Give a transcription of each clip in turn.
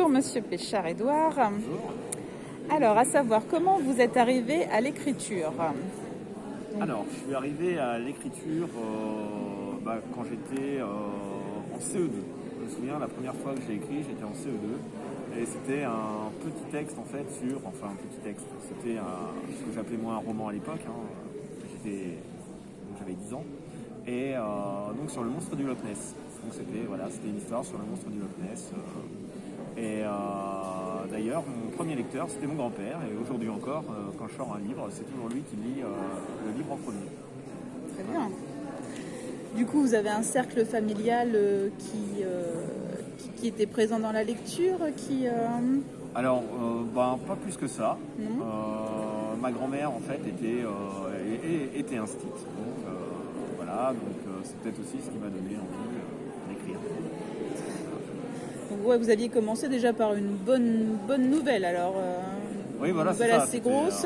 Bonjour Monsieur Péchard-Édouard. Bonjour. Alors, à savoir, comment vous êtes arrivé à l'écriture? Alors, je suis arrivé à l'écriture quand j'étais en CE2. Je me souviens, la première fois que j'ai écrit, j'étais en CE2. Et c'était un petit texte, en fait, un petit texte. C'était ce que j'appelais moi un roman à l'époque. J'avais 10 ans. Et donc, sur le monstre du Loch Ness. Donc, c'était une histoire sur le monstre du Loch Ness. D'ailleurs, mon premier lecteur, c'était mon grand-père. Et aujourd'hui encore, quand je sors un livre, c'est toujours lui qui lit le livre en premier. Très bien. Du coup, vous avez un cercle familial qui était présent dans la lecture Alors, pas plus que ça. Ma grand-mère, en fait, était instite. Donc, c'est peut-être aussi ce qui m'a donné envie d'écrire. Donc, ouais, vous aviez commencé déjà par une bonne nouvelle, alors. Oui, voilà, une nouvelle assez grosse.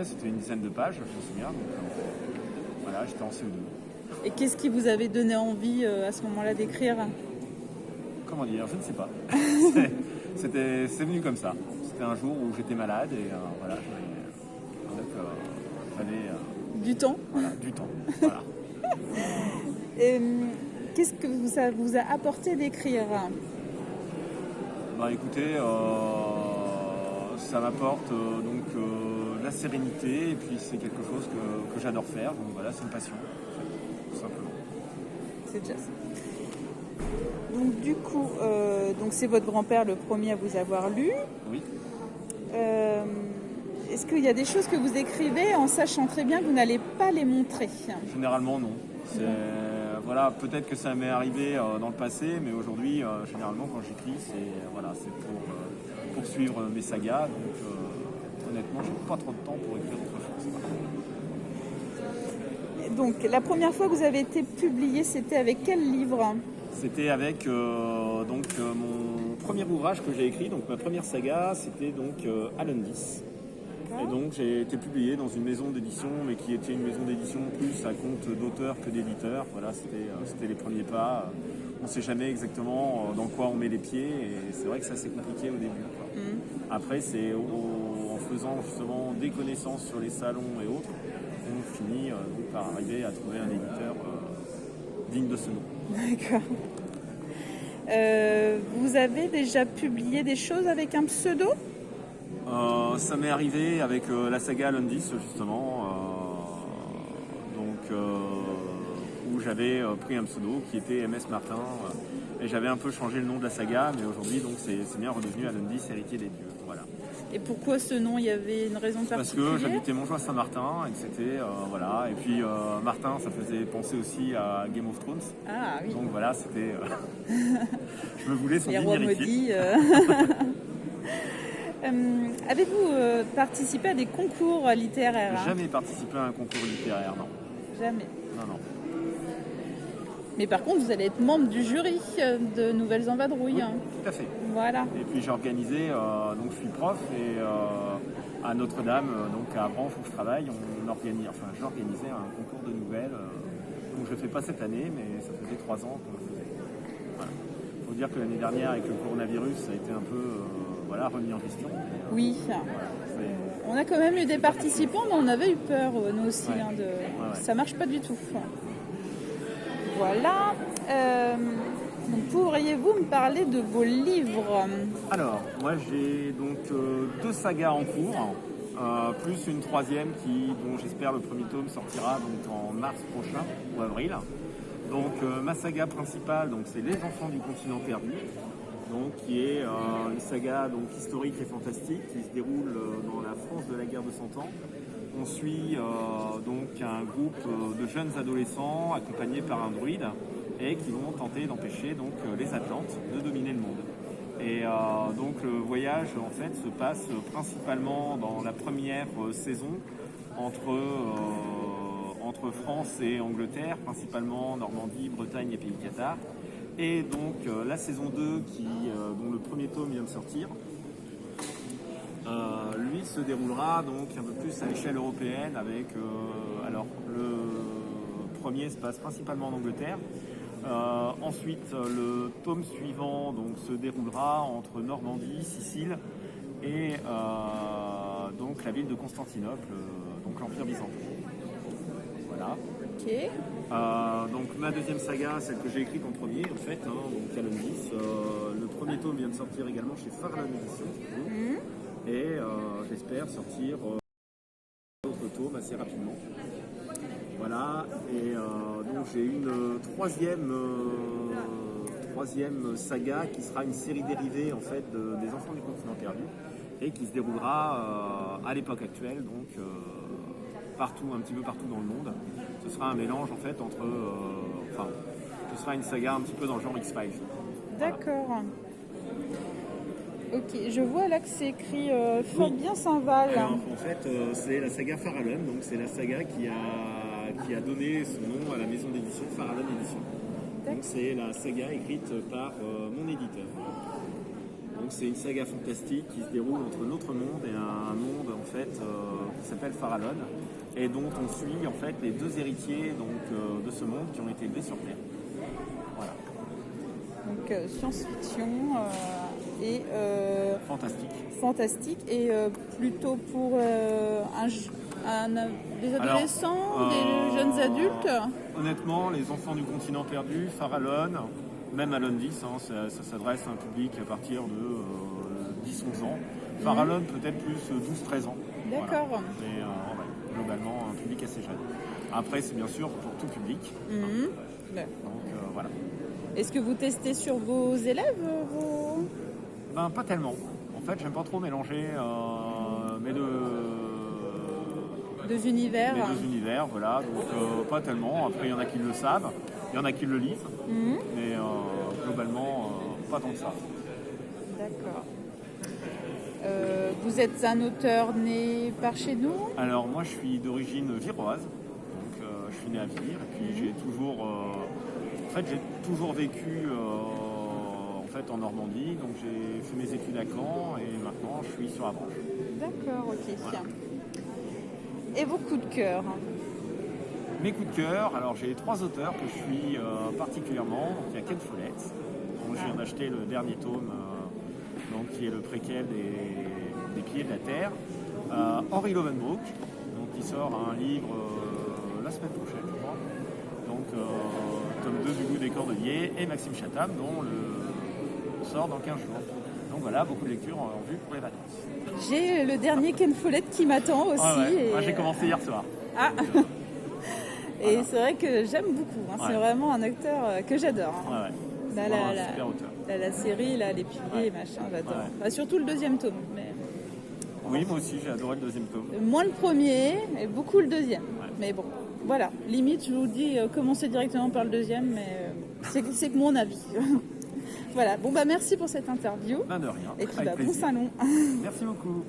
C'était une dizaine de pages, je me souviens. Donc, j'étais en CE2. Et qu'est-ce qui vous avait donné envie à ce moment-là d'écrire? Comment dire, je ne sais pas. C'est venu comme ça. C'était un jour où j'étais malade et j'avais du temps. Voilà, du temps. Voilà. Qu'est-ce que ça vous a apporté d'écrire? Écoutez, ça m'apporte la sérénité et puis c'est quelque chose que j'adore faire. Donc voilà, c'est une passion, tout simplement. C'est déjà ça. Donc du coup, c'est votre grand-père le premier à vous avoir lu. Oui. Est-ce qu'il y a des choses que vous écrivez en sachant très bien que vous n'allez pas les montrer? Généralement non. Peut-être que ça m'est arrivé dans le passé, mais aujourd'hui, généralement quand j'écris, c'est pour poursuivre mes sagas. Donc honnêtement, j'ai pas trop de temps pour écrire autre chose. Donc la première fois que vous avez été publié, c'était avec quel livre? C'était avec mon premier ouvrage que j'ai écrit, donc ma première saga, c'était Alundis. Et donc j'ai été publié dans une maison d'édition, mais qui était une maison d'édition plus à compte d'auteur que d'éditeur. Voilà, c'était les premiers pas. On ne sait jamais exactement dans quoi on met les pieds, et c'est vrai que ça c'est compliqué au début. Après, c'est en faisant justement des connaissances sur les salons et autres, on finit par arriver à trouver un éditeur digne de ce nom. D'accord. Vous avez déjà publié des choses avec un pseudo? Ça m'est arrivé avec la saga Alundis, justement, où j'avais pris un pseudo qui était MS Martin, et j'avais un peu changé le nom de la saga, mais aujourd'hui donc c'est bien redevenu Alundis, héritier des dieux. Voilà. Et pourquoi ce nom? Il y avait une raison particulière? Parce que j'habitais Montjoie-Saint-Martin et que c'était et puis Martin, ça faisait penser aussi à Game of Thrones. Ah oui. Donc voilà, c'était je me voulais son les digne rois héritier. maudits. Avez-vous participé à des concours littéraires? Jamais participé à un concours littéraire, non. Jamais. Non. Mais par contre, vous allez être membre du jury de Nouvelles en Vadrouille. Oui, tout à fait. Voilà. Et puis j'ai organisé, je suis prof et à Notre-Dame, donc à Abranches où je travaille, j'ai organisé un concours de nouvelles. Donc je ne le fais pas cette année, mais ça faisait 3 ans qu'on le faisait. Voilà. Il faut dire que l'année dernière, avec le coronavirus, ça a été un peu remis en question. Oui. On a quand même eu des participants, mais on avait eu peur, nous aussi. Ça marche pas du tout. Voilà. Pourriez-vous me parler de vos livres? Alors, moi j'ai donc 2 sagas en cours, plus une 3e dont j'espère le premier tome sortira donc en mars prochain ou avril. Donc ma saga principale, c'est Les Enfants du continent perdu, donc qui est une saga historique et fantastique qui se déroule dans la France de la guerre de 100 ans. On suit un groupe de jeunes adolescents accompagnés par un druide et qui vont tenter d'empêcher les Atlantes de dominer le monde. Et le voyage en fait se passe principalement dans la première saison entre France et Angleterre, principalement Normandie, Bretagne et Pays de Qatar. Et donc la saison 2 dont le premier tome vient de sortir, lui se déroulera donc un peu plus à l'échelle européenne avec le premier se passe principalement en Angleterre. Ensuite, le tome suivant donc, se déroulera entre Normandie, Sicile et donc la ville de Constantinople, donc l'Empire byzantin. Voilà. Ok. Donc ma deuxième saga, celle que j'ai écrite en premier, en fait, donc Calonne 10. Le premier tome vient de sortir également chez Farallon Éditions. Et j'espère sortir d'autres tomes assez rapidement. Voilà, et donc j'ai une troisième saga qui sera une série dérivée en fait des Enfants du continent perdu et qui se déroulera à l'époque actuelle, donc partout, un petit peu partout dans le monde. Ce sera un mélange en fait entre, ce sera une saga un petit peu dans le genre X-Files. D'accord. Voilà. Ok, je vois là que c'est écrit Fabien Saint-Val. Alors, en fait, c'est la saga Farallon, donc c'est la saga qui a donné son nom à la maison d'édition Farallon Édition. Donc c'est la saga écrite par mon éditeur. Donc c'est une saga fantastique qui se déroule entre notre monde et un monde en fait qui s'appelle Farallon et dont on suit en fait les deux héritiers donc, de ce monde qui ont été élevés sur Terre. Voilà. Donc science-fiction et fantastique et plutôt pour des adolescents, des jeunes adultes. Honnêtement, les enfants du continent perdu, Farallon, même Alone 10, ça s'adresse à un public à partir de 10-11 ans. Farallon peut-être plus 12-13 ans. D'accord. Voilà. Mais globalement, un public assez jeune. Après, c'est bien sûr pour tout public. Donc voilà. Est-ce que vous testez sur vos élèves Ben, pas tellement. En fait, j'aime pas trop mélanger mes deux univers. Voilà. Donc pas tellement. Après, il y en a qui le savent, il y en a qui le lisent, mais globalement, pas tant que ça. D'accord. Vous êtes un auteur né par chez nous? Alors, moi, je suis d'origine viroise. Donc, je suis né à Vire. Et puis, j'ai toujours vécu en Normandie, donc j'ai fait mes études à Caen et maintenant je suis sur Avranches. D'accord, ok. Voilà. Et vos coups de cœur? Mes coups de cœur, alors j'ai 3 auteurs que je suis particulièrement. Donc il y a Ken Follett, dont je viens d'acheter le dernier tome, donc, qui est le préquel des Pieds de la Terre. Henry Lovenbrook, donc, qui sort un livre la semaine prochaine, je crois. Donc tome 2 du goût des cordeliers, et Maxime Chatham, dont le sort dans 15 jours. Donc voilà, beaucoup de lectures en vue pour les vacances. J'ai le dernier Ken Follett qui m'attend aussi. Ouais. Moi j'ai commencé hier soir. Ah. Donc, et voilà. C'est vrai que j'aime beaucoup. C'est vraiment un acteur que j'adore. Super auteur. La série, là, les piliers, machin, j'adore. Enfin, surtout le deuxième tome. Mais... Oui, moi aussi, j'ai adoré le deuxième tome. Moins le premier, et beaucoup le deuxième. Mais bon, voilà. Limite, je vous dis, commencez directement par le deuxième, mais c'est que mon avis. Voilà. Bon, bah merci pour cette interview. Ben de rien. Et puis, bon salon. Merci beaucoup.